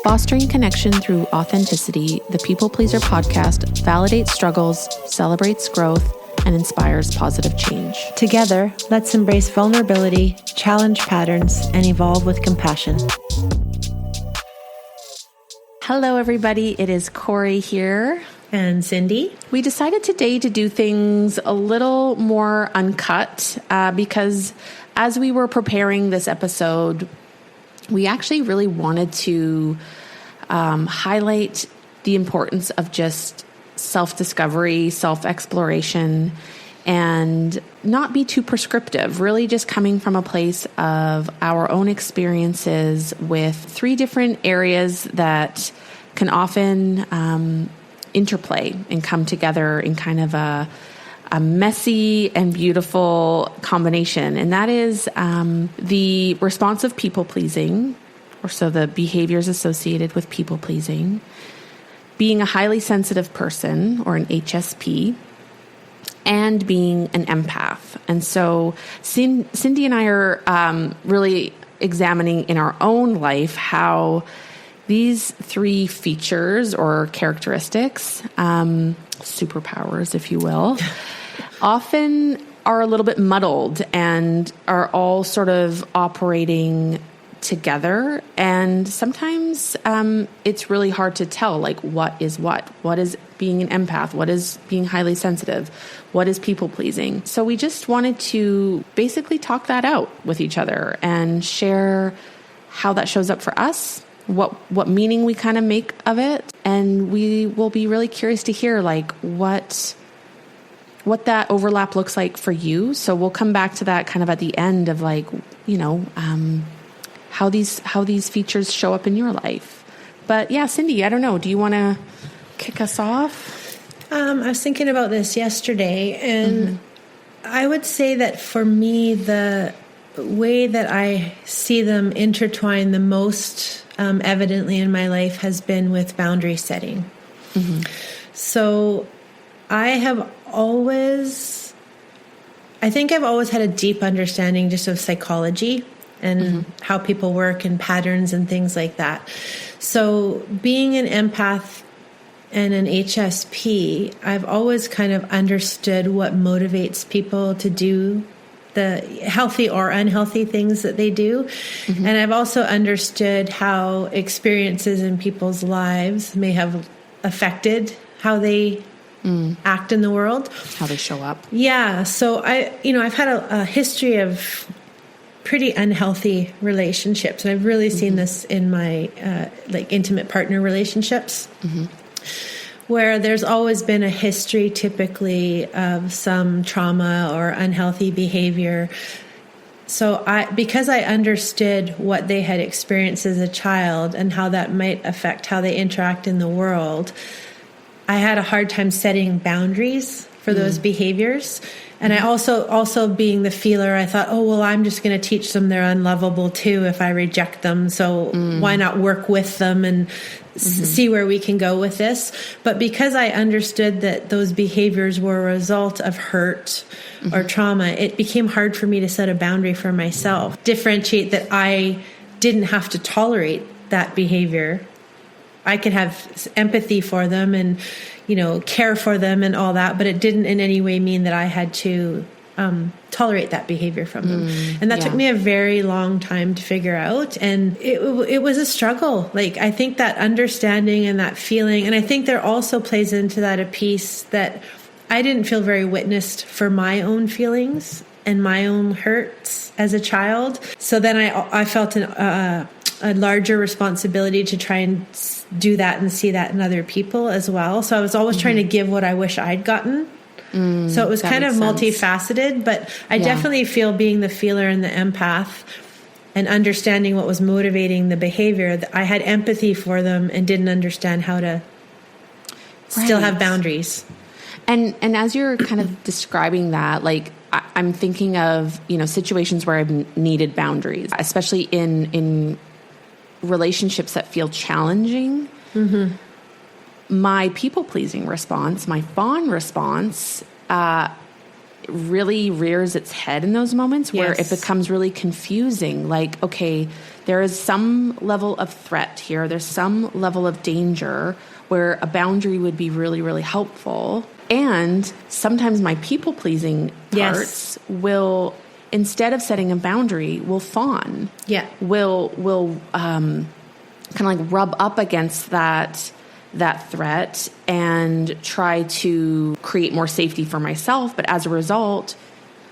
Fostering connection through authenticity, the People Pleaser podcast validates struggles, celebrates growth, and inspires positive change. Together, let's embrace vulnerability, challenge patterns, and evolve with compassion. Hello, everybody. It is Corey here. And Cindy. We decided today to do things a little more uncut because as we were preparing this episode, we actually really wanted to highlight the importance of just self-discovery, self-exploration, and not be too prescriptive, really just coming from a place of our own experiences with three different areas that can often interplay and come together in kind of a messy and beautiful combination. And that is the responsive people-pleasing, or so the behaviors associated with people-pleasing, being a highly sensitive person, or an HSP, and being an empath. And so Cindy and I are really examining in our own life how these three features or characteristics, superpowers, if you will, often are a little bit muddled and are all sort of operating together. And sometimes it's really hard to tell, like, what is what? What is being an empath? What is being highly sensitive? What is people pleasing? So we just wanted to basically talk that out with each other and share how that shows up for us, what meaning we kind of make of it. And we will be really curious to hear like what that overlap looks like for you. So we'll come back to that kind of at the end of like, you know, how these features show up in your life. But yeah, Cindy, I don't know. Do you want to kick us off? I was thinking about this yesterday, and I would say that for me, the way that I see them intertwine the most evidently in my life has been with boundary setting. Mm-hmm. So I think I've always had a deep understanding just of psychology and how people work and patterns and things like that. So being an empath and an HSP, I've always kind of understood what motivates people to do the healthy or unhealthy things that they do. Mm-hmm. And I've also understood how experiences in people's lives may have affected how they act in the world. How they show up. Yeah. So I've had a history of pretty unhealthy relationships. And I've really seen this in my intimate partner relationships. Mm-hmm. Where there's always been a history typically of some trauma or unhealthy behavior. So because I understood what they had experienced as a child and how that might affect how they interact in the world, I had a hard time setting boundaries for those behaviors. And I also being the feeler, I thought, oh, well, I'm just going to teach them they're unlovable too if I reject them. So why not work with them and see where we can go with this? But because I understood that those behaviors were a result of hurt or trauma, it became hard for me to set a boundary for myself, differentiate that I didn't have to tolerate that behavior. I could have empathy for them and, care for them and all that, but it didn't in any way mean that I had to tolerate that behavior from them. And that took me a very long time to figure out. And it was a struggle. Like, I think that understanding and that feeling, and I think there also plays into that a piece that I didn't feel very witnessed for my own feelings and my own hurts as a child. So then I felt a larger responsibility to try and do that and see that in other people as well. So I was always trying to give what I wish I'd gotten. So it was kind of multifaceted, but I definitely feel being the feeler and the empath and understanding what was motivating the behavior, that I had empathy for them and didn't understand how to still have boundaries. And as you're kind of describing that, like, I'm thinking of, situations where I've needed boundaries, especially in relationships that feel challenging. Mm-hmm. My people-pleasing response, my fawn response, really rears its head in those moments where it becomes really confusing. Like, okay, there is some level of threat here. There's some level of danger where a boundary would be really, really helpful. And sometimes my people-pleasing parts will, instead of setting a boundary, will fawn. Yeah. Will kind of like rub up against that threat and try to create more safety for myself. But as a result,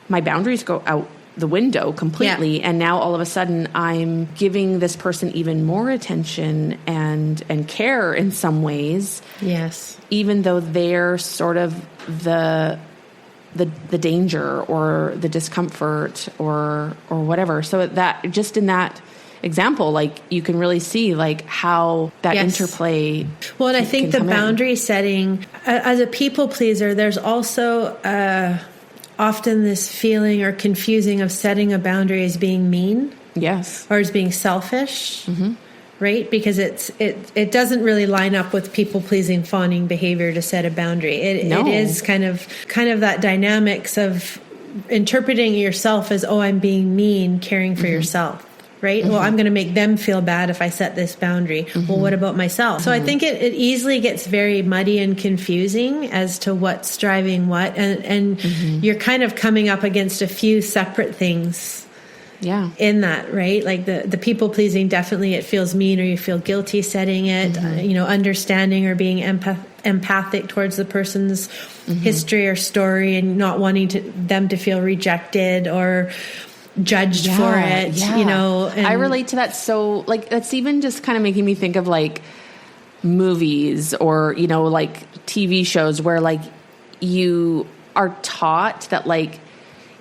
my boundaries go out the window completely. Yeah. And now all of a sudden I'm giving this person even more attention and care in some ways. Yes. Even though they're sort of the danger or the discomfort or whatever. So that just in that example, like you can really see like how that interplay. Well, and I think the boundary setting as a people pleaser, there's also often this feeling or confusing of setting a boundary as being mean. Yes. Or as being selfish. Mm-hmm. Right? Because it doesn't really line up with people pleasing, fawning behavior to set a boundary. It is kind of that dynamics of interpreting yourself as, oh, I'm being mean, caring for yourself. Right? Well, I'm going to make them feel bad if I set this boundary. Well, what about myself? So I think it easily gets very muddy and confusing as to what's driving what. And you're kind of coming up against a few separate things in that, right? Like the people pleasing, definitely it feels mean or you feel guilty setting it, understanding or being empathic towards the person's history or story and not wanting them to feel rejected or judged for it, you know. And I relate to that. So like, that's even just kind of making me think of like movies or, you know, like TV shows where like you are taught that like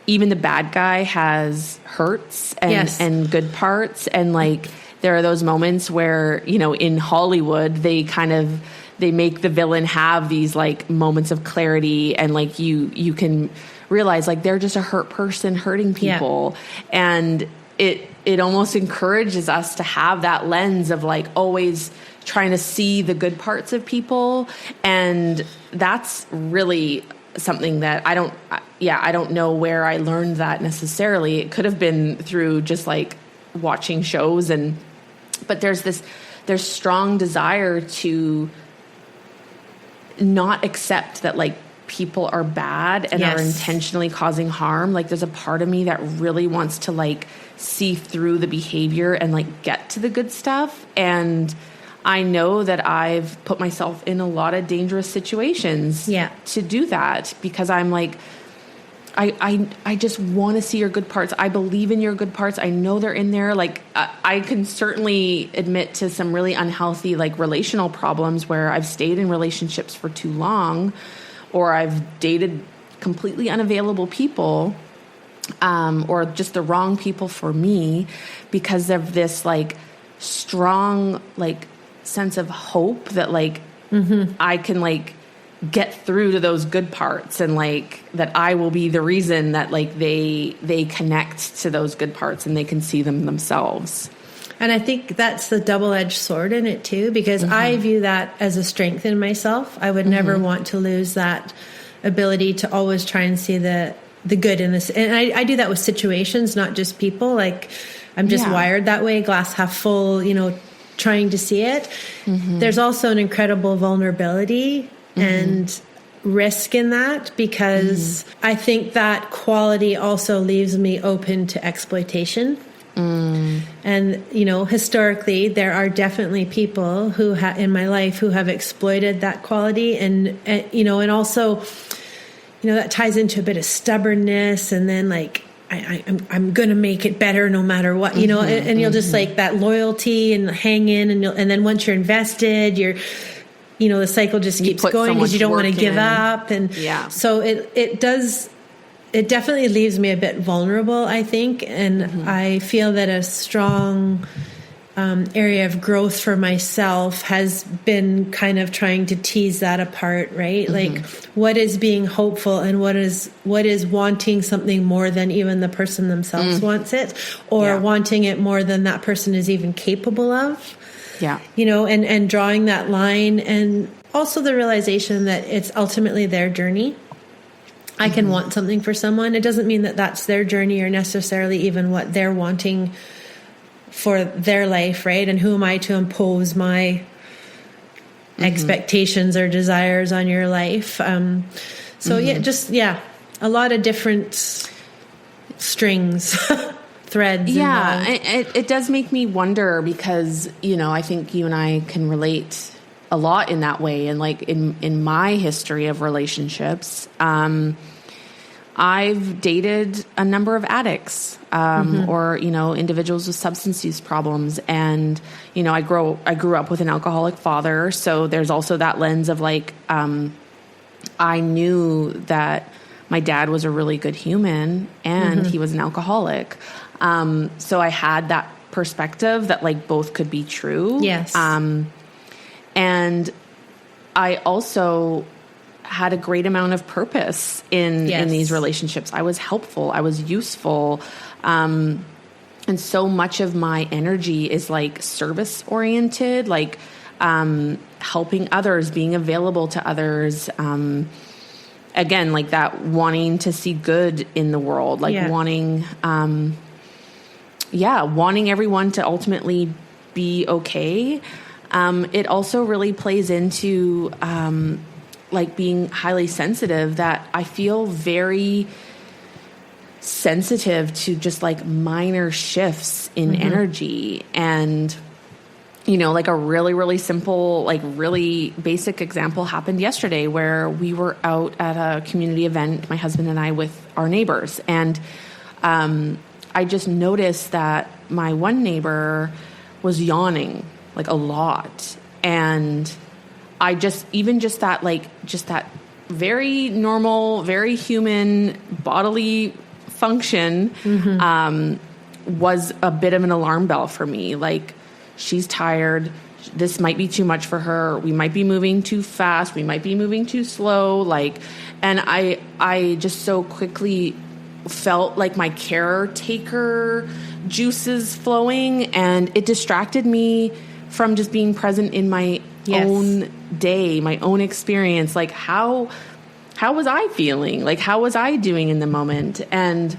even the bad guy has hurts and good parts. And like, there are those moments where, you know, in Hollywood, they make the villain have these like moments of clarity and like you can realize like they're just a hurt person hurting people. And it almost encourages us to have that lens of like always trying to see the good parts of people. And that's really something that I don't know where I learned that necessarily. It could have been through just like watching shows but there's strong desire to not accept that like people are bad and are intentionally causing harm. Like there's a part of me that really wants to like see through the behavior and like get to the good stuff. And I know that I've put myself in a lot of dangerous situations to do that because I'm like, I just want to see your good parts. I believe in your good parts. I know they're in there. Like I can certainly admit to some really unhealthy like relational problems where I've stayed in relationships for too long or I've dated completely unavailable people or just the wrong people for me because of this like strong like sense of hope that like I can like get through to those good parts and like that I will be the reason that like they connect to those good parts and they can see them themselves. And I think that's the double-edged sword in it too, because I view that as a strength in myself. I would never want to lose that ability to always try and see the good in this. And I do that with situations, not just people. Like I'm just wired that way, glass half full, you know, trying to see it. There's also an incredible vulnerability and risk in that because I think that quality also leaves me open to exploitation. And, you know, historically, there are definitely people who in my life who have exploited that quality and, you know, and also, you know, that ties into a bit of stubbornness and then like, I'm going to make it better no matter what, you know, and you'll just like that loyalty and hang in and then once you're invested, you know, the cycle just keeps going because you don't want to give up. And so it definitely leaves me a bit vulnerable, I think. And I feel that a strong area of growth for myself has been kind of trying to tease that apart, right? Like what is being hopeful and what is wanting something more than even the person themselves wants it or wanting it more than that person is even capable of. Yeah. You know, and drawing that line and also the realization that it's ultimately their journey. I can want something for someone. It doesn't mean that that's their journey or necessarily even what they're wanting for their life, right? And who am I to impose my expectations or desires on your life? A lot of different strings, threads. Yeah, it does make me wonder because, I think you and I can relate a lot in that way. And like in my history of relationships, I've dated a number of addicts, or, individuals with substance use problems. And, I grew up with an alcoholic father. So there's also that lens of like, I knew that my dad was a really good human and he was an alcoholic. So I had that perspective that like both could be true. Yes. And I also had a great amount of purpose in these relationships. I was helpful. I was useful. And so much of my energy is like service oriented, like, helping others, being available to others. Again, like that wanting to see good in the world, like wanting everyone to ultimately be okay. It also really plays into, like being highly sensitive, that I feel very sensitive to just like minor shifts in energy. And, like a really, really simple, like really basic example happened yesterday where we were out at a community event, my husband and I, with our neighbors. And, I just noticed that my one neighbor was yawning like a lot. And I just that very normal, very human bodily function, was a bit of an alarm bell for me. Like, she's tired. This might be too much for her. We might be moving too fast. We might be moving too slow. And I just so quickly felt like my caretaker juices flowing, and it distracted me from just being present in my own day, my own experience. Like, how was I feeling? Like, how was I doing in the moment? And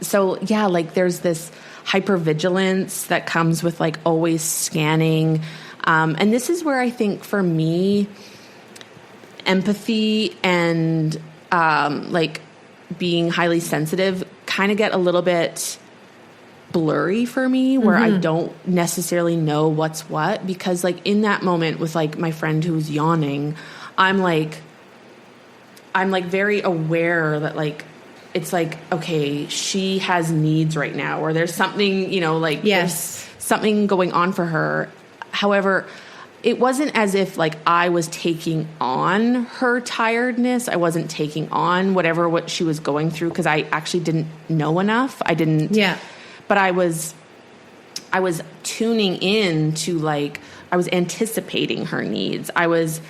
so, like there's this hypervigilance that comes with like always scanning. And this is where I think for me, empathy and, like being highly sensitive kind of get a little bit blurry for me, where I don't necessarily know what's what, because like in that moment with like my friend who's yawning, I'm like very aware that like, it's like, okay, she has needs right now, or there's something, there's something going on for her. However, it wasn't as if like I was taking on her tiredness. I wasn't taking on what she was going through, because I actually didn't know enough. But I was tuning in to like, I was anticipating her needs. I was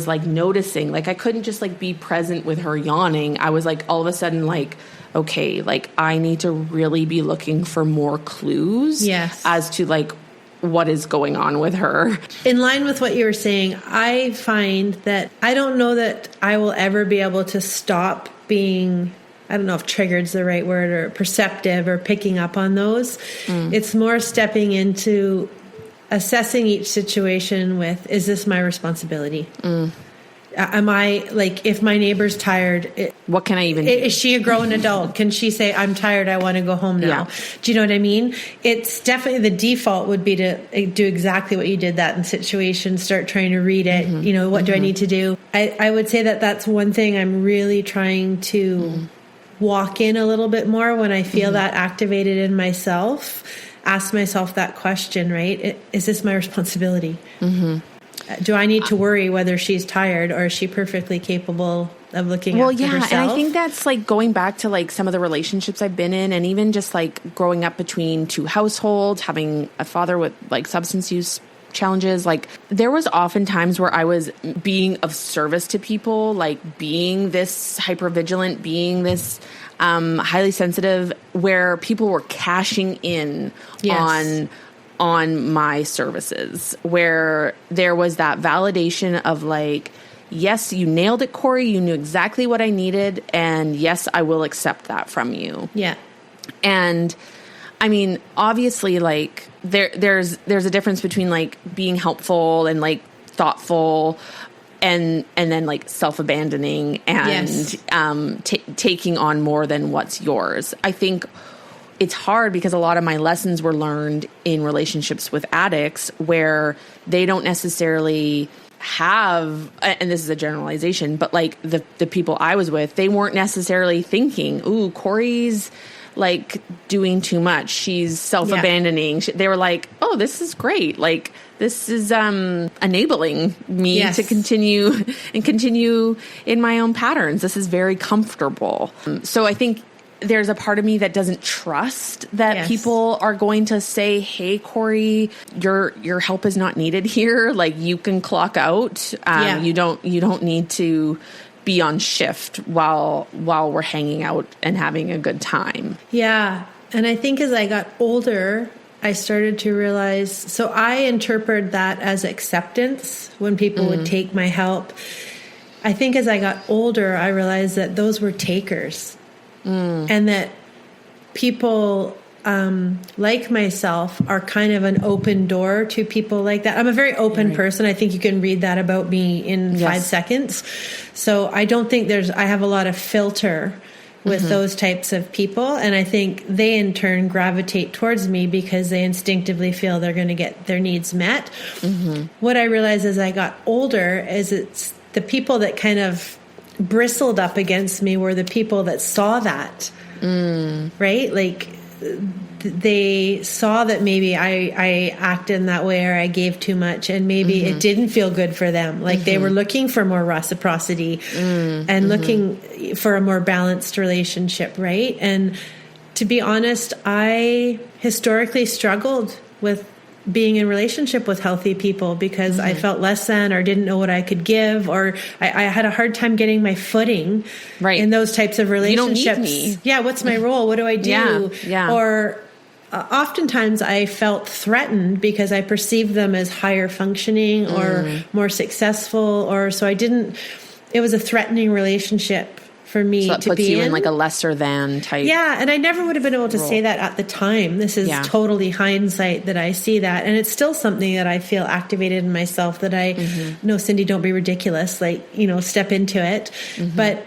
like noticing, like I couldn't just like be present with her yawning. I was like all of a sudden like, okay, like I need to really be looking for more clues as to like what is going on with her. In line with what you were saying, I find that I don't know that I will ever be able to stop being, I don't know if triggered is the right word, or perceptive or picking up on those. It's more stepping into assessing each situation with, is this my responsibility? Am I, like, if my neighbor's tired, what can I even do? Is she a grown adult? Can she say, I'm tired, I want to go home now? Do you know what I mean? It's definitely, the default would be to do exactly what you did that in situations, start trying to read it. What do I need to do? I would say that that's one thing I'm really trying to walk in a little bit more when I feel that activated in myself. Ask myself that question, right? Is this my responsibility? Do I need to worry whether she's tired, or is she perfectly capable of looking after herself? And I think that's like going back to like some of the relationships I've been in, and even just like growing up between two households, having a father with like substance use challenges. Like there was often times where I was being of service to people, like being this hypervigilant, being this highly sensitive, where people were cashing in on my services, where there was that validation of like, yes, you nailed it, Corey. You knew exactly what I needed. And yes, I will accept that from you. Yeah. And I mean, obviously, like there's a difference between like being helpful and like thoughtful and then like self-abandoning and taking on more than what's yours. I think it's hard because a lot of my lessons were learned in relationships with addicts where they don't necessarily have, and this is a generalization, but like the people I was with, they weren't necessarily thinking, ooh, Corey's like doing too much. She's self-abandoning. They were like, oh, this is great. Like this is enabling me to continue in my own patterns. This is very comfortable. So I think there's a part of me that doesn't trust that people are going to say, hey, Corey, your help is not needed here. Like you can clock out. You don't need to be on shift while we're hanging out and having a good time. Yeah. And I think as I got older, I started to realize, so I interpret that as acceptance when people would take my help. I think as I got older, I realized that those were takers. And that people like myself are kind of an open door to people like that. I'm a very open person. I think you can read that about me in 5 seconds. So I don't think I have a lot of filter with those types of people. And I think they in turn gravitate towards me because they instinctively feel they're going to get their needs met. What I realized as I got older is it's the people that kind of bristled up against me were the people that saw that, right? Like they saw that maybe I acted in that way or I gave too much and maybe it didn't feel good for them. Like they were looking for more reciprocity and looking for a more balanced relationship, right? And to be honest, I historically struggled with being in relationship with healthy people because I felt less than or didn't know what I could give, or I had a hard time getting my footing in those types of relationships. You don't need me. Yeah, what's my role? What do I do? Yeah. Or oftentimes I felt threatened because I perceived them as higher functioning or more successful, or so it was a threatening relationship for me so that to puts be you in like a lesser than type. Yeah, and I never would have been able to say that at the time. This is totally hindsight that I see that, and it's still something that I feel activated in myself. That I no, Cindy, don't be ridiculous. Like step into it. But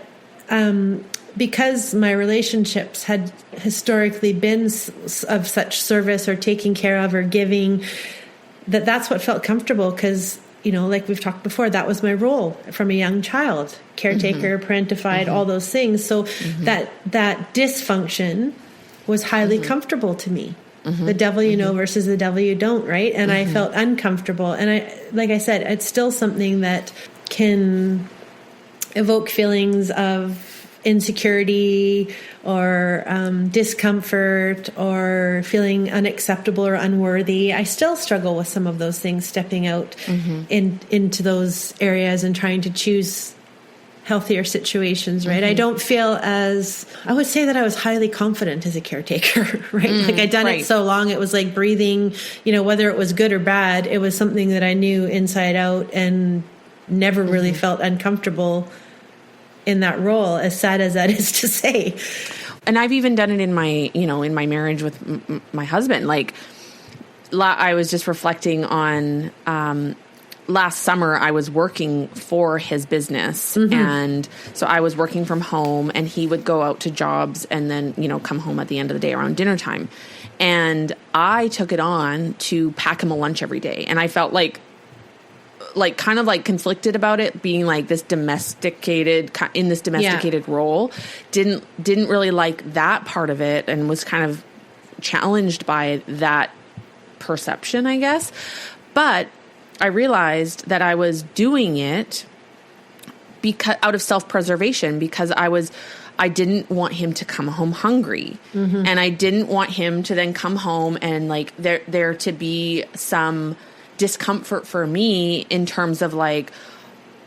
because my relationships had historically been of such service or taking care of or giving, that's what felt comfortable because. Like we've talked before, that was my role from a young child, caretaker, parentified, all those things. So that dysfunction was highly comfortable to me. The devil you know versus the devil you don't, right? And I felt uncomfortable. And like I said, it's still something that can evoke feelings of insecurity or discomfort or feeling unacceptable or unworthy. I still struggle with some of those things, stepping out into those areas and trying to choose healthier situations, right? I don't feel I would say that I was highly confident as a caretaker, right? Like I'd done it so long, it was like breathing, whether it was good or bad, it was something that I knew inside out and never really felt uncomfortable in that role, as sad as that is to say. And I've even done it in my, in my marriage with my husband. Like I was just reflecting on, last summer I was working for his business. And so I was working from home and he would go out to jobs and then, come home at the end of the day around dinner time. And I took it on to pack him a lunch every day. And I felt like kind of like conflicted about it being like this domesticated role. Didn't really like that part of it and was kind of challenged by that perception, I guess. But I realized that I was doing it because out of self-preservation, because I didn't want him to come home hungry. And I didn't want him to then come home and like there to be some discomfort for me in terms of like,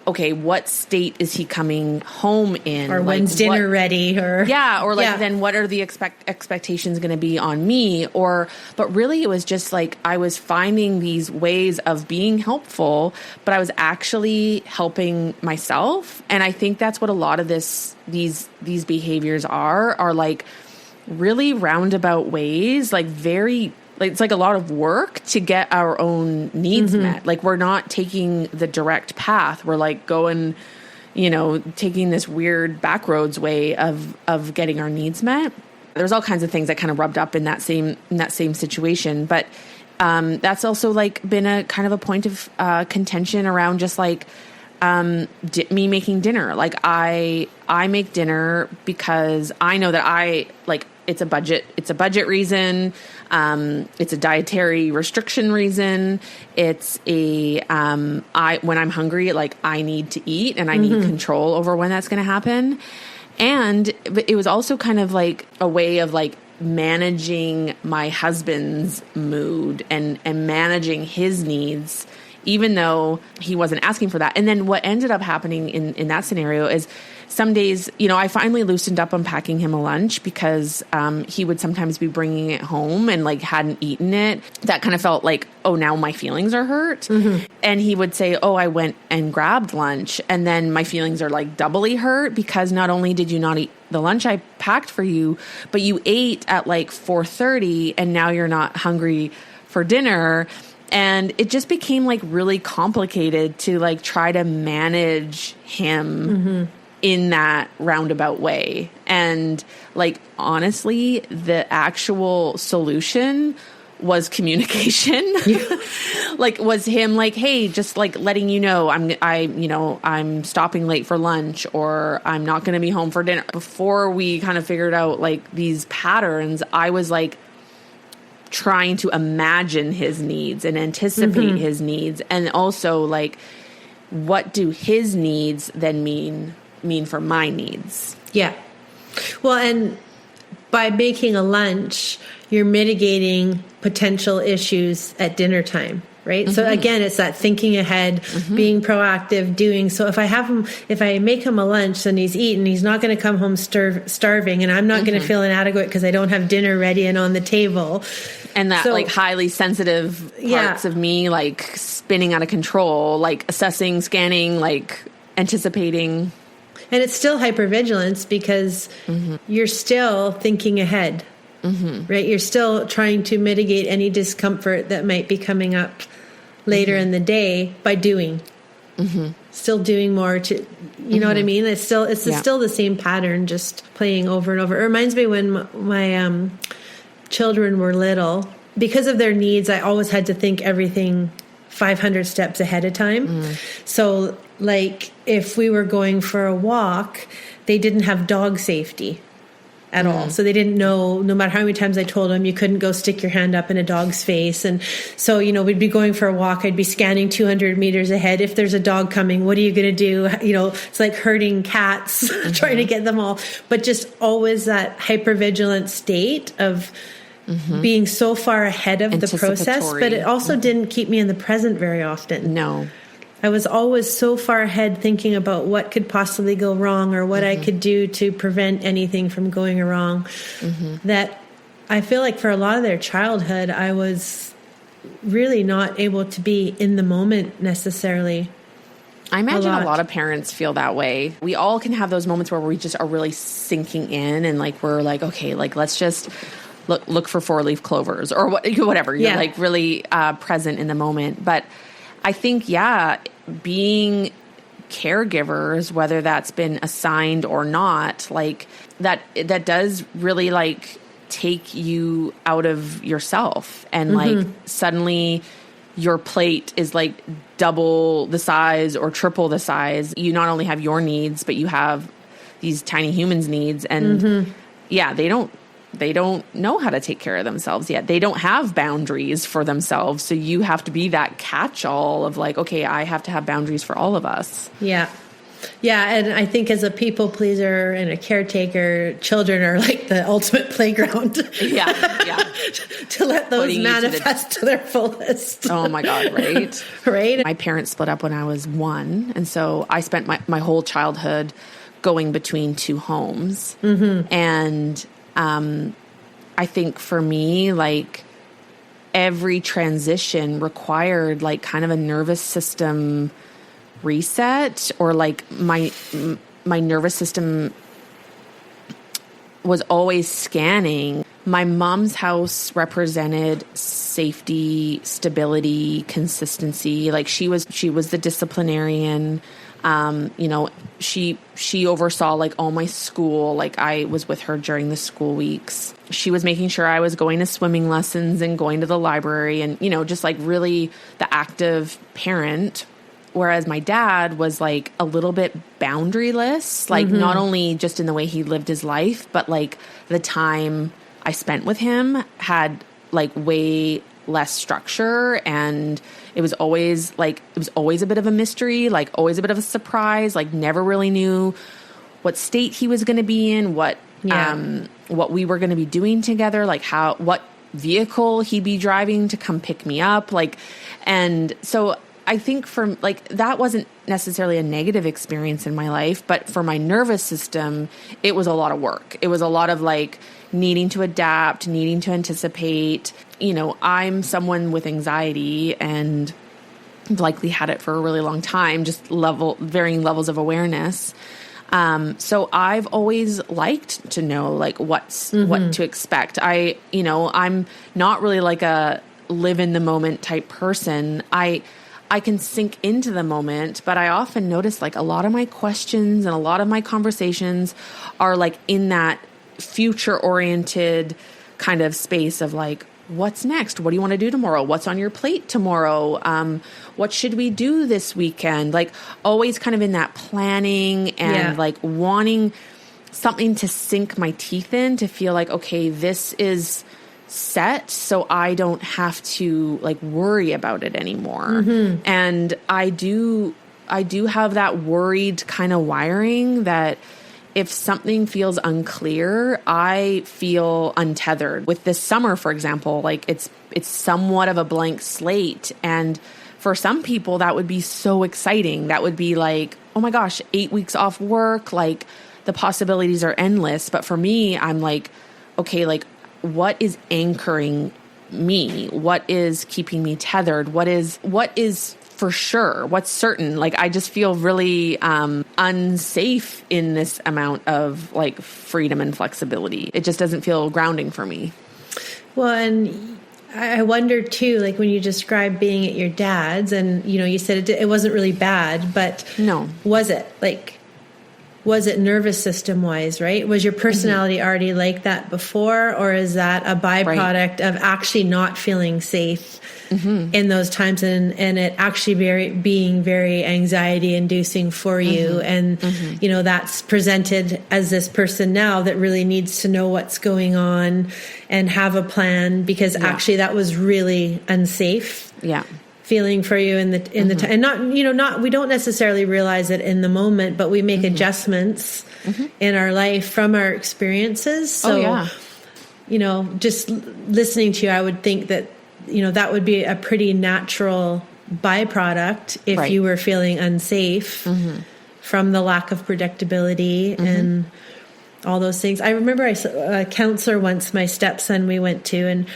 okay, what state is he coming home in? Or like, when's dinner ready? Or then what are the expectations going to be on me? But really it was just like I was finding these ways of being helpful, but I was actually helping myself. And I think that's what a lot of these behaviors are like really roundabout ways, like very, like it's like a lot of work to get our own needs met. Like we're not taking the direct path. We're like going, taking this weird backroads way of getting our needs met. There's all kinds of things that kind of rubbed up in that same situation. But that's also like been a kind of a point of contention around just like me making dinner. Like I make dinner because I know that it's a budget reason. It's a dietary restriction reason. It's when I'm hungry, like I need to eat and I need control over when that's going to happen. And it was also kind of like a way of like managing my husband's mood and managing his needs, even though he wasn't asking for that. And then what ended up happening in that scenario is some days, I finally loosened up on packing him a lunch because he would sometimes be bringing it home and like hadn't eaten it. That kind of felt like, oh, now my feelings are hurt. And he would say, oh, I went and grabbed lunch. And then my feelings are like doubly hurt because not only did you not eat the lunch I packed for you, but you ate at like 4:30 and now you're not hungry for dinner. And it just became like really complicated to like try to manage him in that roundabout way. And like, honestly, the actual solution was communication. Like was him like, hey, just like letting I'm stopping late for lunch, or I'm not going to be home for dinner. Before we kind of figured out like these patterns, I was like trying to imagine his needs and anticipate his needs. And also like, what do his needs then mean for my needs? Yeah. Well, and by making a lunch, you're mitigating potential issues at dinner time, right? So again, it's that thinking ahead, being proactive, doing. So if I make him a lunch and he's eaten, he's not going to come home starving, and I'm not going to feel inadequate because I don't have dinner ready and on the table. And that like highly sensitive parts of me, like spinning out of control, like assessing, scanning, like anticipating. And it's still hypervigilance because you're still thinking ahead, right? You're still trying to mitigate any discomfort that might be coming up later in the day by doing. Still doing more to, you know what I mean? It's still the same pattern, just playing over and over. It reminds me when my children were little, because of their needs, I always had to think everything 500 steps ahead of time. So like if we were going for a walk, they didn't have dog safety at all. So they didn't know, no matter how many times I told them, you couldn't go stick your hand up in a dog's face. And so, we'd be going for a walk. I'd be scanning 200 meters ahead. If there's a dog coming, what are you going to do? It's like herding cats, trying to get them all, but just always that hypervigilant state of being so far ahead of the process. But it also didn't keep me in the present very often. No. I was always so far ahead thinking about what could possibly go wrong or what I could do to prevent anything from going wrong, that I feel like for a lot of their childhood, I was really not able to be in the moment necessarily. I imagine a lot of parents feel that way. We all can have those moments where we just are really sinking in and like we're like, okay, like let's just look for 4-leaf clovers or whatever. You're like really present in the moment. But I think, being caregivers, whether that's been assigned or not, like that does really like take you out of yourself. And like suddenly your plate is like double the size or triple the size. You not only have your needs, but you have these tiny humans' needs. And they don't know how to take care of themselves yet. They don't have boundaries for themselves. So you have to be that catch-all of like, okay, I have to have boundaries for all of us. Yeah. Yeah, and I think as a people pleaser and a caretaker, children are like the ultimate playground. Yeah. To let those manifest to their fullest. Oh my God, right? Right? My parents split up when I was 1, and so I spent my whole childhood going between 2 homes. Mm-hmm. And I think for me, like, every transition required like kind of a nervous system reset, or like my nervous system was always scanning. My mom's house represented safety, stability, consistency. Like she was the disciplinarian. She oversaw like all my school. Like I was with her during the school weeks. She was making sure I was going to swimming lessons and going to the library and, just like really the active parent. Whereas my dad was like a little bit boundaryless, like not only just in the way he lived his life, but like the time I spent with him had like way less structure, and it was always a bit of a mystery, like always a bit of a surprise, like never really knew what state he was going to be in, what we were going to be doing together, like what vehicle he'd be driving to come pick me up, like, and so I think for like that wasn't necessarily a negative experience in my life, but for my nervous system, it was a lot of work. It was a lot of like needing to adapt, needing to anticipate. I'm someone with anxiety and likely had it for a really long time, just varying levels of awareness. So I've always liked to know like what to expect. I'm not really like a live in the moment type person. I can sink into the moment, but I often notice like a lot of my questions and a lot of my conversations are like in that future oriented kind of space of like, what's next? What do you want to do tomorrow? What's on your plate tomorrow? What should we do this weekend? Like always kind of in that planning and like wanting something to sink my teeth in, to feel like, okay, this is set, so I don't have to like worry about it anymore. Mm-hmm. And I do have that worried kind of wiring that if something feels unclear, I feel untethered. With this summer, for example, like it's somewhat of a blank slate, and for some people that would be so exciting. That would be like, oh my gosh, 8 weeks off work, like the possibilities are endless. But for me, I'm like, okay, like what is anchoring me? What is keeping me tethered? What is for sure? What's certain? Like, I just feel really unsafe in this amount of like freedom and flexibility. It just doesn't feel grounding for me. Well, and I wonder too, like when you describe being at your dad's and, you said it wasn't really bad, but no, was it nervous system wise, right? Was your personality already like that before, or is that a byproduct of actually not feeling safe in those times and it actually being very anxiety inducing for you? And, that's presented as this person now that really needs to know what's going on and have a plan, because actually that was really unsafe. Yeah. Feeling for you in the time, and we don't necessarily realize it in the moment, but we make adjustments in our life from our experiences. So, just listening to you, I would think that, that would be a pretty natural byproduct if you were feeling unsafe from the lack of predictability and all those things. I remember a counselor once, my stepson, we went to,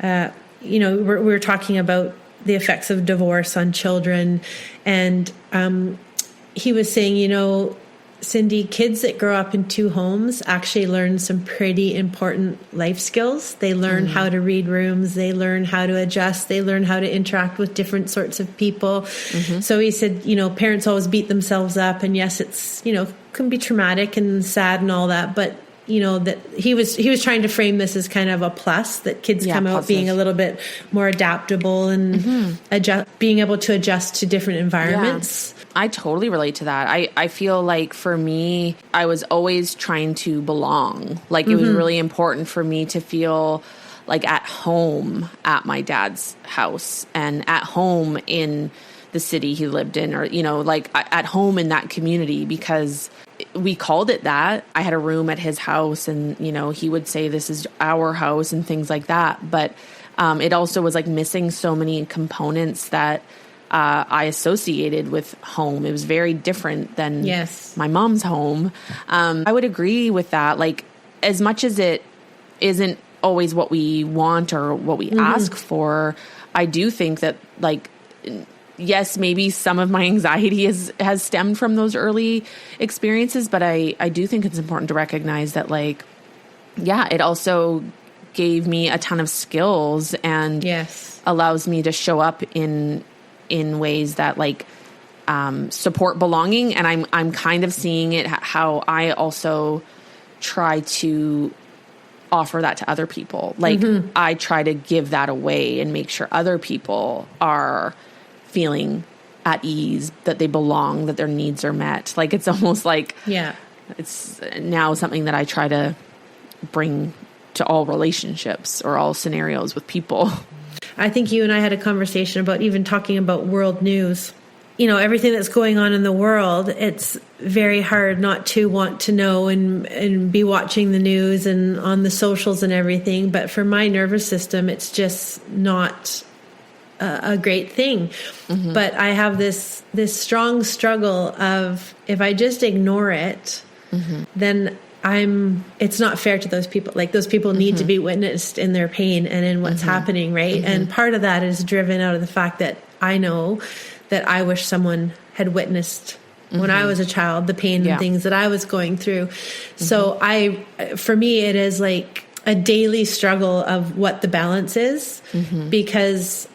and, we were talking about the effects of divorce on children. And he was saying, Cindy, kids that grow up in 2 homes actually learn some pretty important life skills. They learn how to read rooms. They learn how to adjust. They learn how to interact with different sorts of people. So he said, parents always beat themselves up. And yes, it's, can be traumatic and sad and all that. But that he was trying to frame this as kind of a plus, that kids come out positive, being a little bit more adaptable and being able to adjust to different environments. Yeah. I totally relate to that. I feel like for me, I was always trying to belong. Like it was really important for me to feel like at home at my dad's house and at home in the city he lived in, or, you know, like at home in that community, because we called it that. I had a room at his house, and, you know, he would say this is our house and things like that. But it also was like missing so many components that I associated with home. It was very different than my mom's home. I would agree with that. Like, as much as it isn't always what we want or what we ask for, I do think that, like, yes, maybe some of my anxiety has stemmed from those early experiences, but I do think it's important to recognize that, like, yeah, it also gave me a ton of skills and allows me to show up in ways that, like, support belonging. And I'm kind of seeing it how I also try to offer that to other people. Like, I try to give that away and make sure other people are feeling at ease, that they belong, that their needs are met. Like, it's almost like, it's now something that I try to bring to all relationships or all scenarios with people. I think you and I had a conversation about even talking about world news. You know, everything that's going on in the world, it's very hard not to want to know and be watching the news and on the socials and everything. But for my nervous system, it's just not a great thing. But I have this strong struggle of, if I just ignore it, then it's not fair to those people. Like, those people need to be witnessed in their pain and in what's happening, right? And part of that is driven out of the fact that I know that I wish someone had witnessed when I was a child, the pain and things that I was going through. So for me, it is like a daily struggle of what the balance is, because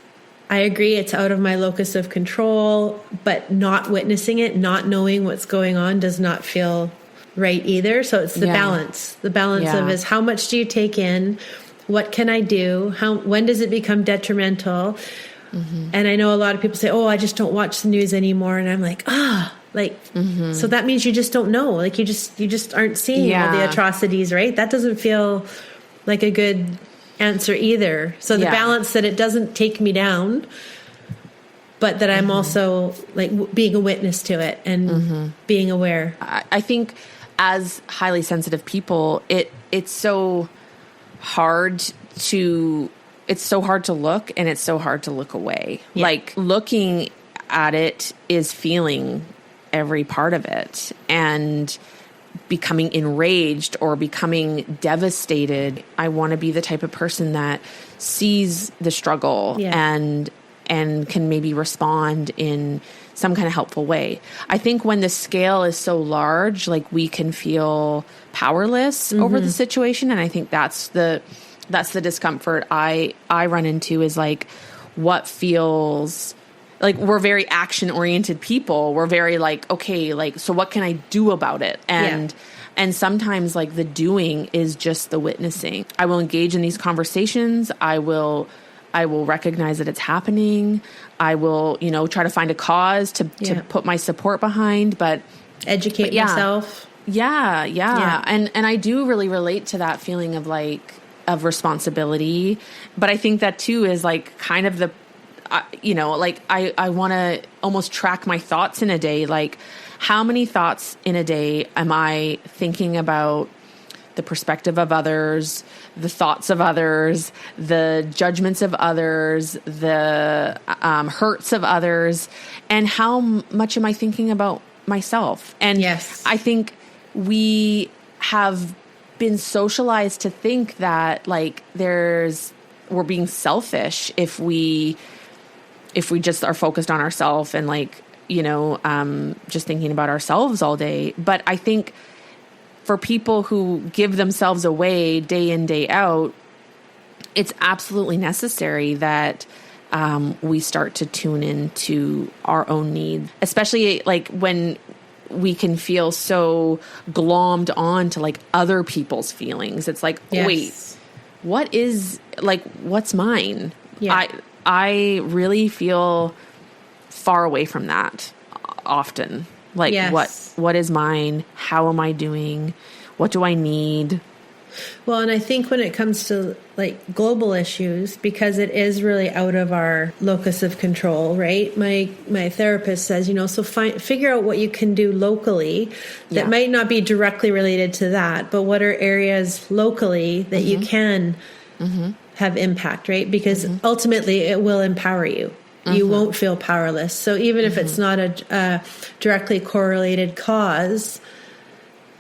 I agree it's out of my locus of control, but not witnessing it, not knowing what's going on does not feel right either. So it's the balance. The balance of is, how much do you take in? What can I do? When does it become detrimental? And I know a lot of people say, oh, I just don't watch the news anymore. And I'm like, so that means you just don't know. Like, you just aren't seeing all the atrocities, right? That doesn't feel like a good answer either. So the balance, that it doesn't take me down, but that I'm also, like, being a witness to it and being aware. I think as highly sensitive people, it's so hard to look, and it's so hard to look away. Like, looking at it is feeling every part of it and becoming enraged or becoming devastated. I want to be the type of person that sees the struggle and can maybe respond in some kind of helpful way. I think when the scale is so large, like, we can feel powerless over the situation. And I think that's the discomfort I run into, is like, what feels like, we're very action oriented people. We're very like, okay, like, so what can I do about it? And sometimes, like, the doing is just the witnessing. I will engage in these conversations. I will recognize that it's happening. I will, you know, try to find a cause to put my support behind, but educate myself. Yeah. And I do really relate to that feeling of, like, of responsibility. But I think that too is, like, kind of the, you know, like, I want to almost track my thoughts in a day. Like, how many thoughts in a day am I thinking about the perspective of others, the thoughts of others, the judgments of others, the hurts of others, and how much am I thinking about myself? And I think we have been socialized to think that, like, we're being selfish if we just are focused on ourselves and, like, you know, just thinking about ourselves all day. But I think for people who give themselves away day in, day out, it's absolutely necessary that we start to tune into our own needs, especially, like, when we can feel so glommed on to, like, other people's feelings. It's like, wait, what's mine? I really feel far away from that often. Like, what is mine? How am I doing? What do I need? Well, and I think when it comes to like global issues, because it is really out of our locus of control, right? My therapist says, so figure out what you can do locally that might not be directly related to that, but what are areas locally that you can have impact, right? Because ultimately it will empower you. You won't feel powerless. So even if it's not a directly correlated cause,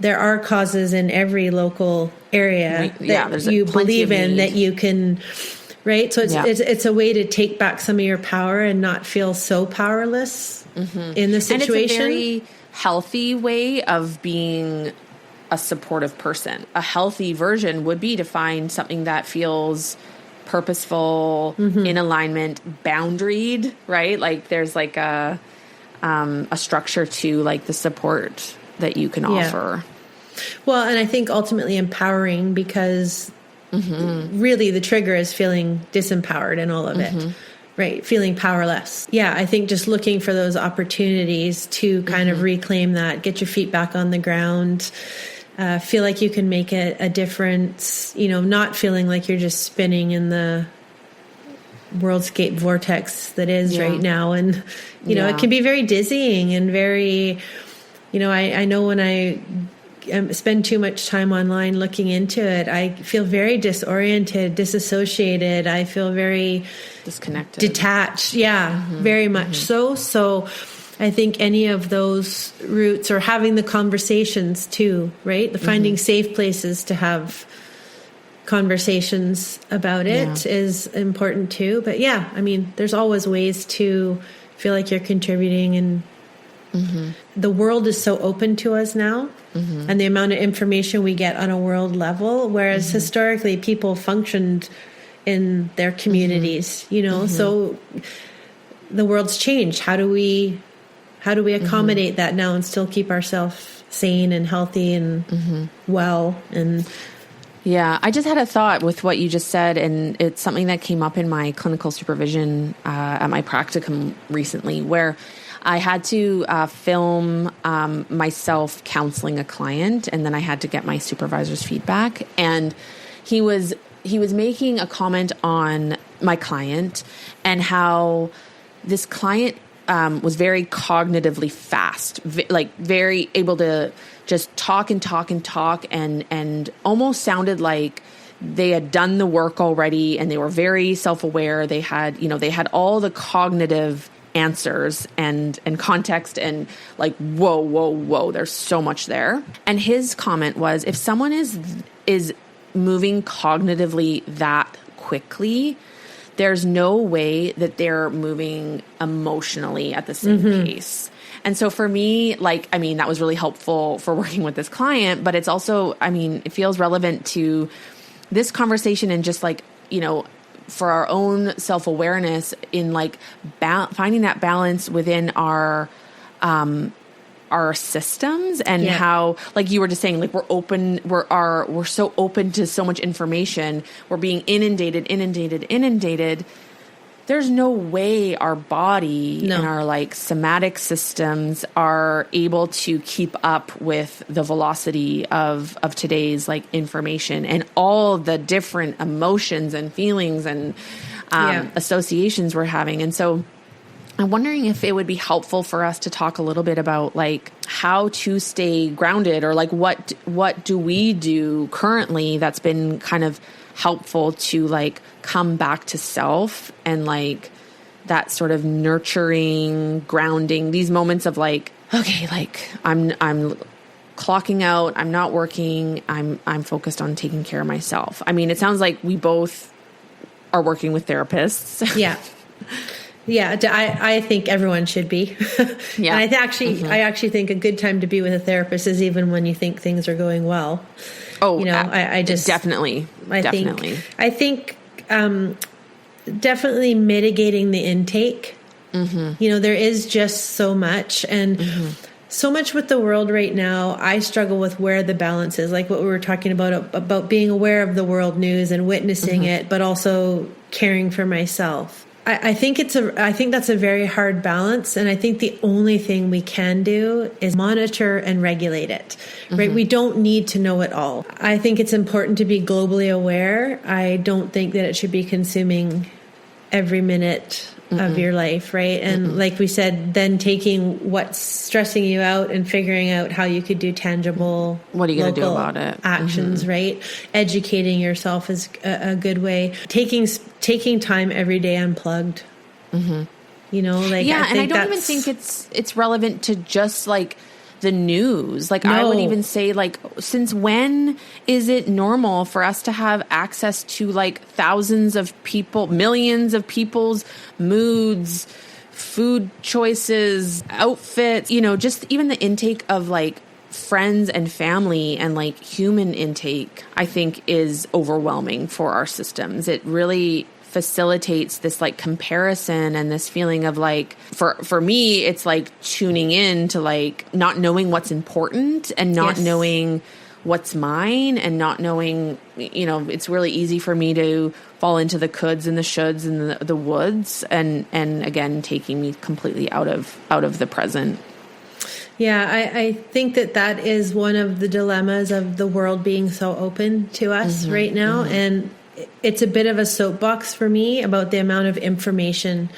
there are causes in every local area that you believe in that you can, right? So it's a way to take back some of your power and not feel so powerless in the situation. And it's a very healthy way of being a supportive person. A healthy version would be to find something that feels purposeful, in alignment, boundaried, right? Like there's like a structure to like the support that you can offer. Well, and I think ultimately empowering, because really the trigger is feeling disempowered in all of it, right? Feeling powerless. Yeah, I think just looking for those opportunities to kind of reclaim that, get your feet back on the ground, feel like you can make a difference, not feeling like you're just spinning in the worldscape vortex that is right now. And, it can be very dizzying and very, I know when I spend too much time online looking into it, I feel very disoriented, disassociated. I feel very disconnected, detached. Yeah, very much so. So I think any of those roots, or having the conversations too, right? The finding safe places to have conversations about it is important too. But there's always ways to feel like you're contributing, and the world is so open to us now, and the amount of information we get on a world level, whereas historically people functioned in their communities, so the world's changed. How do we accommodate that now and still keep ourselves sane and healthy and well? And I just had a thought with what you just said, and it's something that came up in my clinical supervision at my practicum recently, where I had to film myself counseling a client, and then I had to get my supervisor's feedback. And he was making a comment on my client and how this client was very cognitively fast, like very able to just talk and talk and talk, and almost sounded like they had done the work already, and they were very self-aware. They had all the cognitive answers and context, and like, whoa, there's so much there. And his comment was, if someone is moving cognitively that quickly, there's no way that they're moving emotionally at the same pace. And so for me, that was really helpful for working with this client, but it's also, it feels relevant to this conversation, and just for our own self-awareness in finding that balance within our systems, and how, like you were just saying, we're so open to so much information. We're being inundated. There's no way our body and our somatic systems are able to keep up with the velocity of today's information and all the different emotions and feelings and associations we're having. And so I'm wondering if it would be helpful for us to talk a little bit about how to stay grounded, or what do we do currently that's been kind of helpful to come back to self, and that sort of nurturing, grounding, these moments of I'm clocking out, I'm not working, I'm focused on taking care of myself. It sounds like we both are working with therapists. Yeah. Yeah, I think everyone should be. Yeah. And I actually think a good time to be with a therapist is even when you think things are going well. Oh, I just definitely. I think definitely mitigating the intake. There is just so much, and so much with the world right now. I struggle with where the balance is, like what we were talking about being aware of the world news and witnessing it, but also caring for myself. I think that's a very hard balance. And I think the only thing we can do is monitor and regulate it, right? We don't need to know it all. I think it's important to be globally aware. I don't think that it should be consuming every minute of your life, right? And like we said, then taking what's stressing you out and figuring out how you could do tangible, what are you going to do about it? Actions, right? Educating yourself is a good way. Taking time every day unplugged. You know, like and I don't even think it's relevant to just like the news. Like I would even say, like, since when is it normal for us to have access to like thousands of people, millions of people's moods, food choices, outfits, you know, just even the intake of like friends and family and like human intake, I think is overwhelming for our systems. It really facilitates this like comparison and this feeling of like, for me, it's like tuning in to like not knowing what's important and not knowing what's mine and not knowing, you know, it's really easy for me to fall into the coulds and the shoulds and the woulds and again, taking me completely out of the present. Yeah, I think that is one of the dilemmas of the world being so open to us right now. And it's a bit of a soapbox for me about the amount of information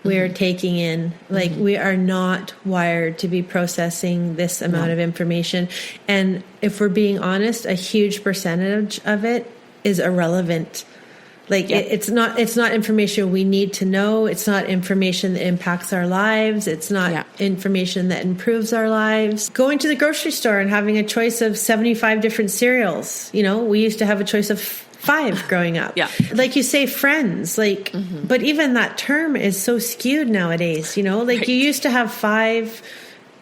we are taking in. Like we are not wired to be processing this amount of information. And if we're being honest, a huge percentage of it is irrelevant. Like it's not information we need to know. It's not information that impacts our lives. It's not information that improves our lives. Going to the grocery store and having a choice of 75 different cereals. You know, we used to have a choice of 5 growing up. Like you say, friends, like, but even that term is so skewed nowadays, you know, like you used to have 5,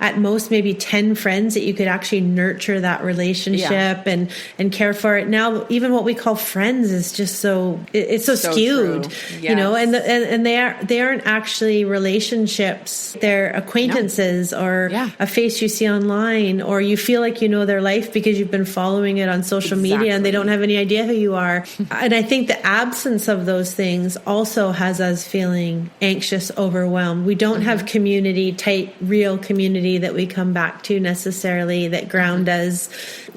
at most maybe 10 friends that you could actually nurture that relationship and care for it. Now, even what we call friends is just it's so skewed, you know, and they aren't actually relationships. They're acquaintances or a face you see online, or you feel like you know their life because you've been following it on social media and they don't have any idea who you are. And I think the absence of those things also has us feeling anxious, overwhelmed. We don't have community, tight, real community that we come back to necessarily, that ground us,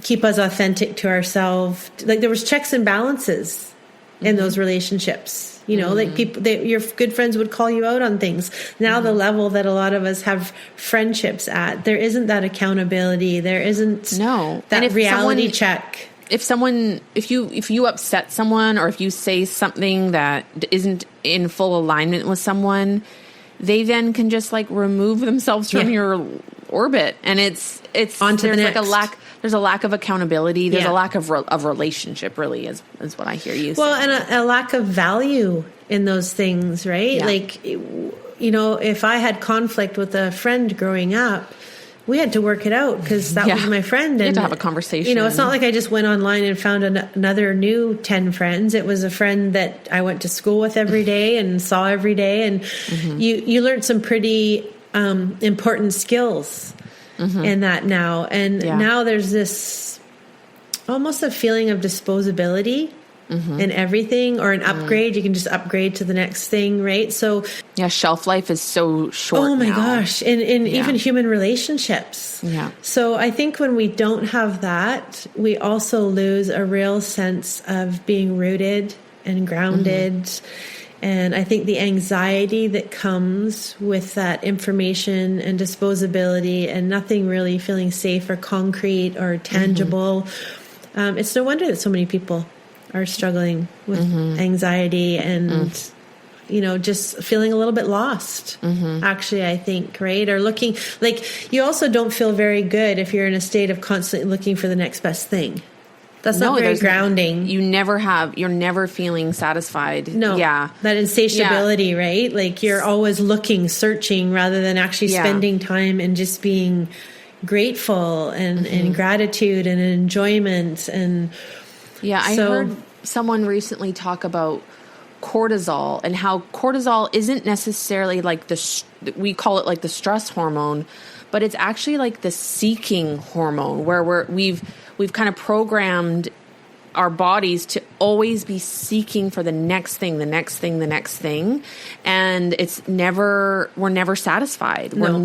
keep us authentic to ourselves. Like there was checks and balances in those relationships, you know, like your good friends would call you out on things. Now the level that a lot of us have friendships at, there isn't that accountability. There isn't that reality check. If you upset someone, or if you say something that isn't in full alignment with someone, they then can just like remove themselves from your orbit, and it's onto there's the like next. there's a lack of accountability. There's a lack of relationship, really, is what I hear you say. Well, and a lack of value in those things, right? Like, you know, if I had conflict with a friend growing up, we had to work it out because that was my friend. And you had to have a conversation. You know, it's not like I just went online and found another new 10 friends. It was a friend that I went to school with every day and saw every day. And you learned some pretty important skills in that now. And now there's this almost a feeling of disposability in everything, or an upgrade. You can just upgrade to the next thing, right? So shelf life is so short. Oh my gosh. In even human relationships. So I think when we don't have that, we also lose a real sense of being rooted and grounded. And I think the anxiety that comes with that information and disposability and nothing really feeling safe or concrete or tangible, it's no wonder that so many people are struggling with anxiety and, you know, just feeling a little bit lost, actually, I think, right? Or looking, like, you also don't feel very good if you're in a state of constantly looking for the next best thing. That's not very grounding. You're never feeling satisfied. No. Yeah. That insatiability, right? Like you're always looking, searching, rather than actually spending time and just being grateful and gratitude and enjoyment. And I heard someone recently talk about cortisol and how cortisol isn't necessarily like we call it like the stress hormone, but it's actually like the seeking hormone, where we've kind of programmed our bodies to always be seeking for the next thing, the next thing, the next thing. And we're never satisfied. No.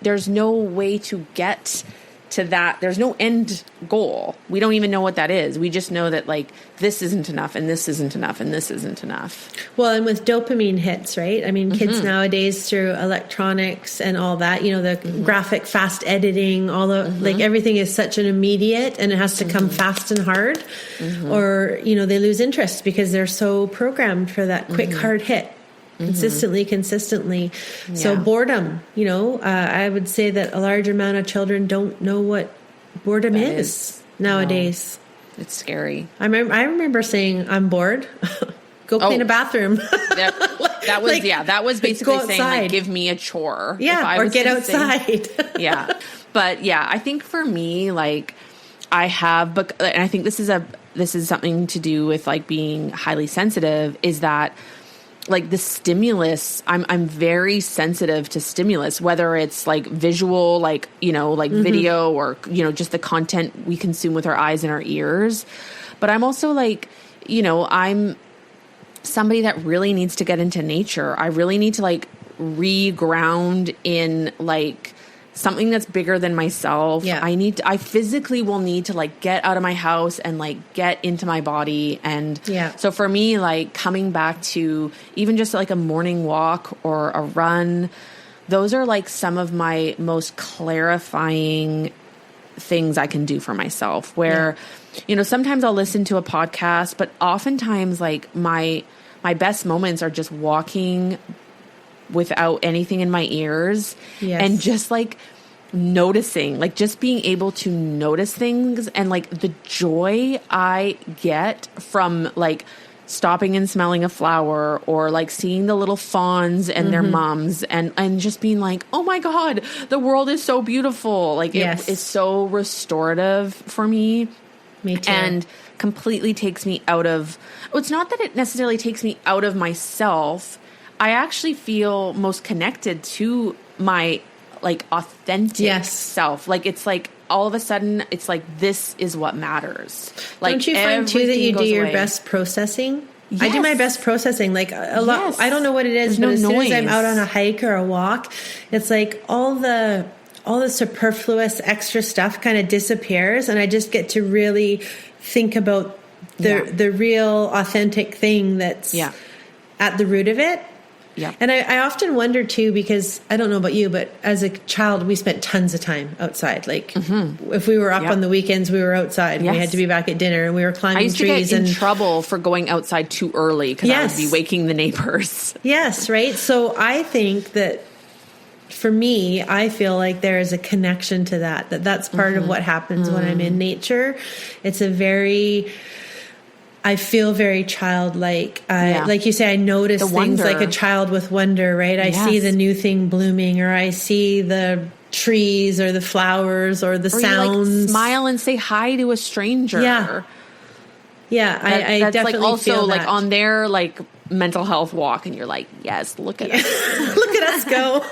There's no way to get to that. There's no end goal. We don't even know what that is. We just know that like this isn't enough and this isn't enough and this isn't enough. Well, and with dopamine hits, right? I mean, kids nowadays through electronics and all that, the graphic fast editing, all the like everything is such an immediate and it has to come fast and hard or, they lose interest because they're so programmed for that quick hard hit. Consistently. Yeah. So boredom, I would say that a large amount of children don't know what boredom is nowadays. No. It's scary. I remember saying, I'm bored. Go clean a bathroom. That was basically saying, like, give me a chore. Yeah, or get outside. Yeah. But yeah, I think for me, like and I think this is something to do with like being highly sensitive, is that like the stimulus, I'm very sensitive to stimulus, whether it's like visual, like, video or, just the content we consume with our eyes and our ears. But I'm also like, I'm somebody that really needs to get into nature. I really need to like re-ground in like something that's bigger than myself. Yeah. I physically will need to like get out of my house and like get into my body. And so for me, like coming back to even just like a morning walk or a run, those are like some of my most clarifying things I can do for myself, where, sometimes I'll listen to a podcast, but oftentimes like my best moments are just walking without anything in my ears and just like noticing, like just being able to notice things and like the joy I get from like stopping and smelling a flower or like seeing the little fawns and their moms and just being like, oh my God, the world is so beautiful. Like it is so restorative for me. Me too. And completely takes me out of, it's not that it necessarily takes me out of myself. I actually feel most connected to my like authentic self. Like it's like all of a sudden it's like this is what matters. Like, don't you find too that you do your best processing? Yes. I do my best processing. Like a lot. I don't know what it is, but as soon as I'm out on a hike or a walk, it's like all the superfluous extra stuff kind of disappears, and I just get to really think about the real authentic thing that's at the root of it. Yeah. And I often wonder too, because I don't know about you, but as a child, we spent tons of time outside. Like if we were up on the weekends, we were outside. Yes. We had to be back at dinner and we were climbing trees. I used to get in trouble for going outside too early because I would be waking the neighbors. Yes. Right. So I think that for me, I feel like there is a connection to that's part of what happens when I'm in nature. It's I feel very childlike. Like you say, I notice things like a child with wonder, right? I see the new thing blooming, or I see the trees or the flowers or the sounds. You, like, smile and say hi to a stranger. Yeah. Yeah, I that's definitely like also feel that. like on their like mental health walk, and you're like, yes, look at us. Look at us go.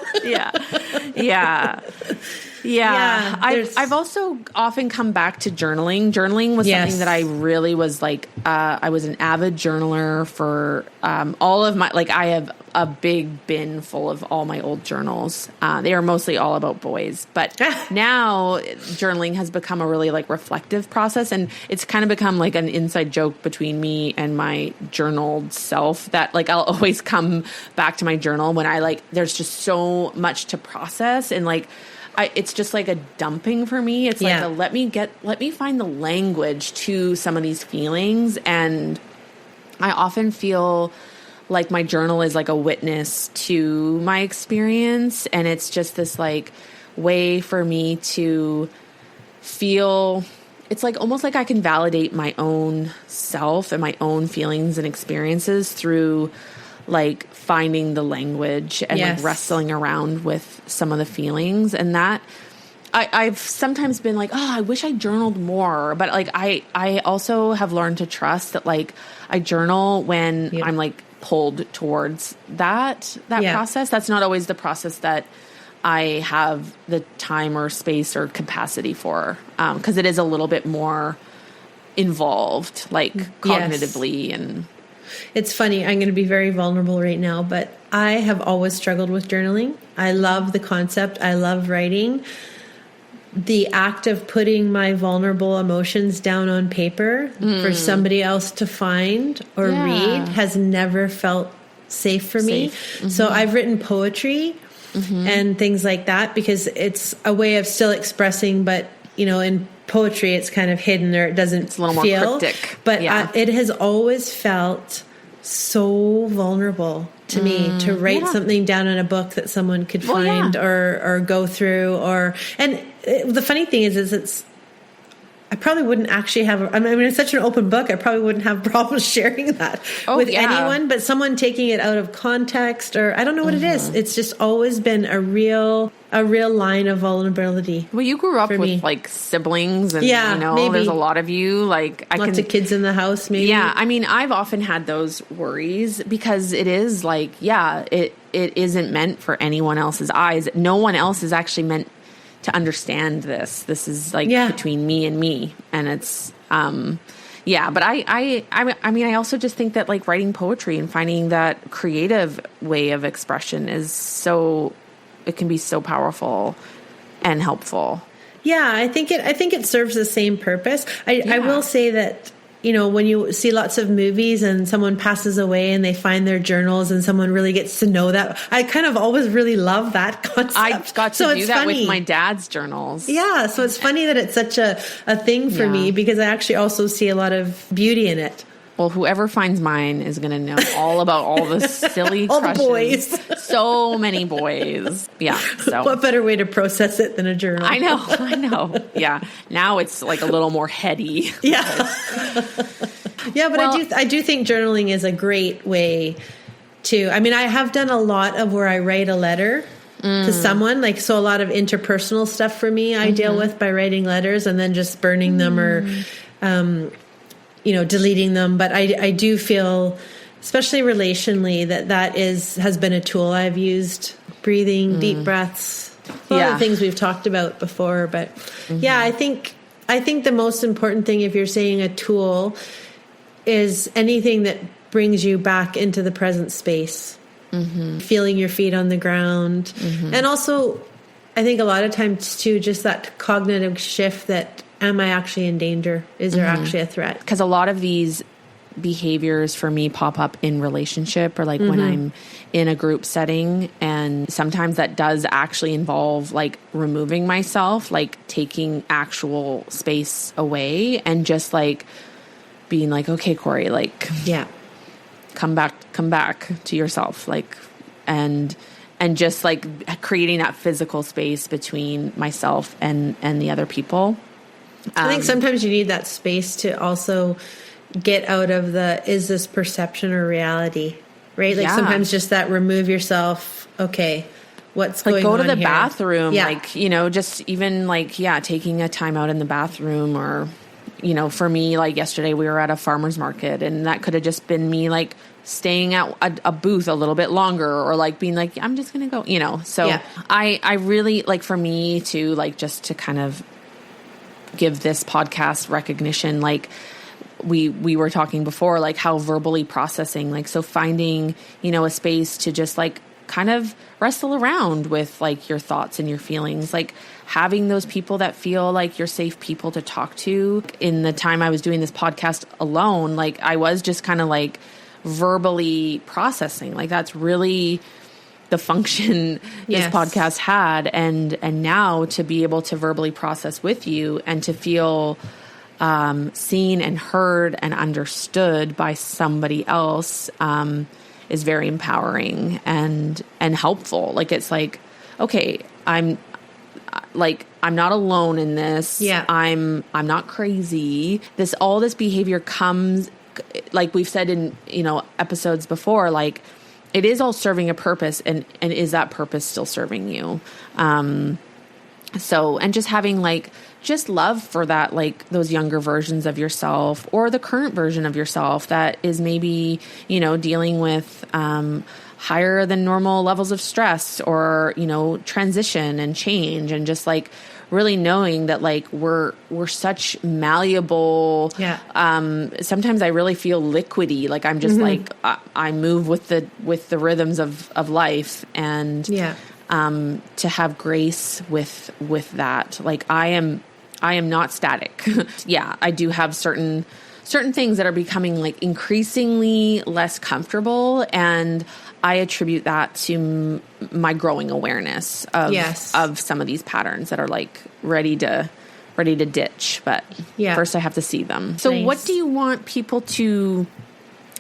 Yeah. I've also often come back to journaling. Journaling was something that I really was like, I was an avid journaler for all of my, like I have a big bin full of all my old journals. They are mostly all about boys, but now journaling has become a really like reflective process, and it's kind of become like an inside joke between me and my journaled self that like I'll always come back to my journal when I like, there's just so much to process, and like, it's just like a dumping for me. It's like let me find the language to some of these feelings. And I often feel like my journal is like a witness to my experience. And it's just this like way for me to feel, it's like almost like I can validate my own self and my own feelings and experiences through like finding the language and like wrestling around with some of the feelings. And that I've sometimes been like, oh, I wish I journaled more. But like, I also have learned to trust that like I journal when I'm like pulled towards that process. That's not always the process that I have the time or space or capacity for. 'Cause it is a little bit more involved, like cognitively. And it's funny. I'm going to be very vulnerable right now, but I have always struggled with journaling. I love the concept. I love writing. The act of putting my vulnerable emotions down on paper for somebody else to find or read has never felt safe for me. So I've written poetry and things like that because it's a way of still expressing, but in poetry it's kind of hidden or it doesn't it's a little feel more cryptic. But it has always felt so vulnerable to me to write something down in a book that someone could find or go through the funny thing is I probably wouldn't actually have, it's such an open book, I probably wouldn't have problems sharing that with anyone, but someone taking it out of context or I don't know what it is. It's just always been a real line of vulnerability. Well, you grew up with like siblings and, maybe. There's a lot of you, like lots of kids in the house, maybe. Yeah. I mean, I've often had those worries because it is like, it isn't meant for anyone else's eyes. No one else is actually meant to understand this. This is like between me and me. And it's, but I also just think that like writing poetry and finding that creative way of expression it can be so powerful and helpful. Yeah, I think it serves the same purpose. I will say that, when you see lots of movies and someone passes away and they find their journals and someone really gets to know that, I kind of always really love that concept. I got to do that with my dad's journals. Yeah, so it's funny that it's such a thing for me because I actually also see a lot of beauty in it. Well, whoever finds mine is going to know all about all the silly all crushes. The boys. So many boys. Yeah. So what better way to process it than a journal? I know. Yeah. Now it's like a little more heady. Yeah. Yeah, but I do think journaling is a great way to, I have done a lot of where I write a letter to someone, so a lot of interpersonal stuff for me I deal with by writing letters and then just burning them or deleting them. But I do feel, especially relationally, that has been a tool I've used. Breathing, deep breaths, a lot of things we've talked about before. But I think the most important thing, if you're saying a tool, is anything that brings you back into the present space. Feeling your feet on the ground. And also, I think a lot of times too, just that cognitive shift that, am I actually in danger? Is there actually a threat? Because a lot of these behaviors for me pop up in relationship or like when I'm in a group setting. And sometimes that does actually involve like removing myself, like taking actual space away and just like being like, okay, Corey, like, come back to yourself. Like, and just like creating that physical space between myself and the other people. I think sometimes you need that space to also get out of is this perception or reality, right? Like sometimes just that remove yourself. Okay, what's going on? Like go to the here? bathroom, just even like, taking a time out in the bathroom or, for me, like yesterday we were at a farmer's market and that could have just been me like staying at a booth a little bit longer or like being like, I'm just going to go, so I really like for me to like, just to kind of give this podcast recognition, like we were talking before, like how verbally processing, like, so finding, a space to just like kind of wrestle around with like your thoughts and your feelings, like having those people that feel like you're safe people to talk to. In the time I was doing this podcast alone, like I was just kind of like verbally processing, like that's really the function this podcast had. And now to be able to verbally process with you and to feel seen and heard and understood by somebody else is very empowering and helpful. Like, it's like, okay, I'm not alone in this. Yeah. I'm not crazy. All this behavior comes, like we've said in, episodes before, like, it is all serving a purpose, and is that purpose still serving you? And just having like, just love for that, like those younger versions of yourself or the current version of yourself that is maybe, dealing with, higher than normal levels of stress or, transition and change, and just like really knowing that like we're such malleable. Sometimes I really feel liquidy. Like I'm just like, I move with the rhythms of life, and to have grace with that. Like I am not static. I do have certain things that are becoming like increasingly less comfortable, and I attribute that to my growing awareness of some of these patterns that are like ready to ditch. But first I have to see them. So what do you want people to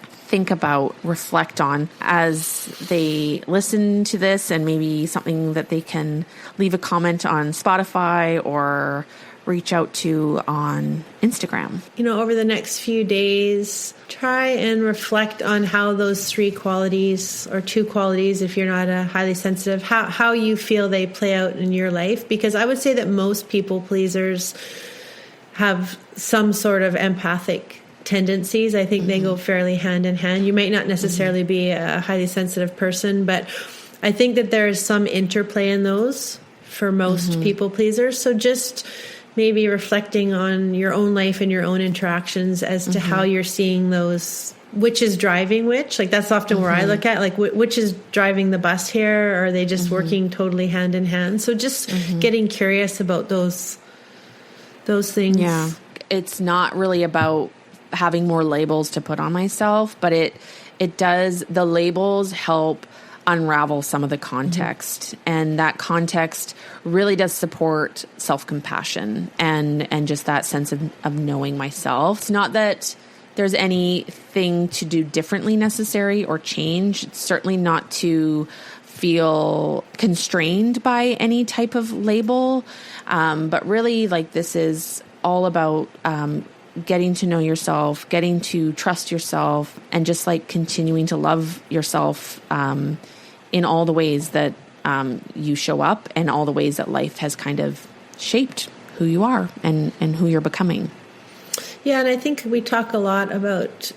think about, reflect on as they listen to this, and maybe something that they can leave a comment on Spotify or reach out to on Instagram? Over the next few days, try and reflect on how those 3 qualities, or 2 qualities if you're not a highly sensitive, how you feel they play out in your life. Because I would say that most people pleasers have some sort of empathic tendencies. I think they go fairly hand in hand. You might not necessarily be a highly sensitive person, but I think that there is some interplay in those for most people pleasers. So just maybe reflecting on your own life and your own interactions as to how you're seeing those, which is driving which. Like that's often where I look at, like which is driving the bus here, or are they just working totally hand in hand? So just getting curious about those things. Yeah. It's not really about having more labels to put on myself, but it does, the labels help unravel some of the context, and that context really does support self-compassion and just that sense of knowing myself. It's not that there's anything to do differently necessary or change. It's certainly not to feel constrained by any type of label, but really like this is all about getting to know yourself, getting to trust yourself, and just like continuing to love yourself in all the ways that you show up, and all the ways that life has kind of shaped who you are and who you're becoming. Yeah, and I think we talk a lot about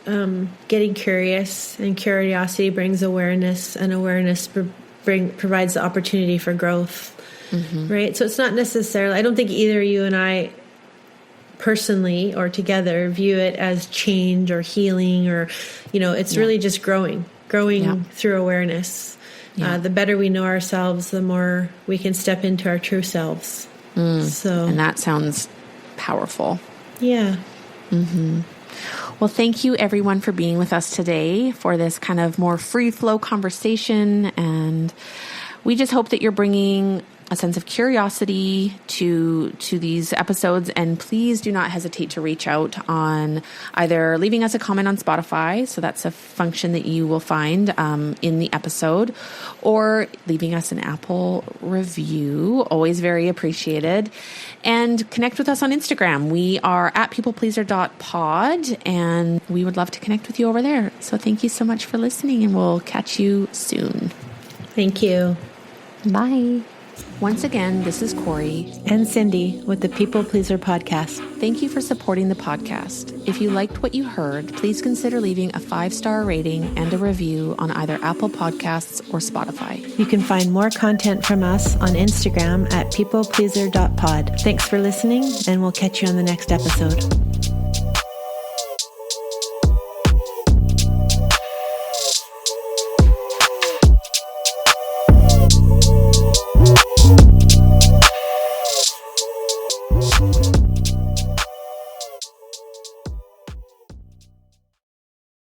getting curious, and curiosity brings awareness, and awareness provides the opportunity for growth, right? So it's not necessarily, I don't think either you and I personally or together view it as change or healing, or, it's really just growing through awareness. The better we know ourselves, the more we can step into our true selves. And that sounds powerful. Yeah. Well, thank you everyone for being with us today for this kind of more free flow conversation. And we just hope that you're bringing a sense of curiosity to these episodes, and please do not hesitate to reach out on either leaving us a comment on Spotify, so that's a function that you will find in the episode, or leaving us an Apple review, always very appreciated, and connect with us on Instagram. We are at peoplepleaser.pod, and we would love to connect with you over there. So thank you so much for listening, and we'll catch you soon. Thank you. Bye. Once again, this is Corey and Cindy with the People Pleaser Podcast. Thank you for supporting the podcast. If you liked what you heard, please consider leaving a 5-star rating and a review on either Apple Podcasts or Spotify. You can find more content from us on Instagram at peoplepleaser.pod. Thanks for listening, and we'll catch you on the next episode.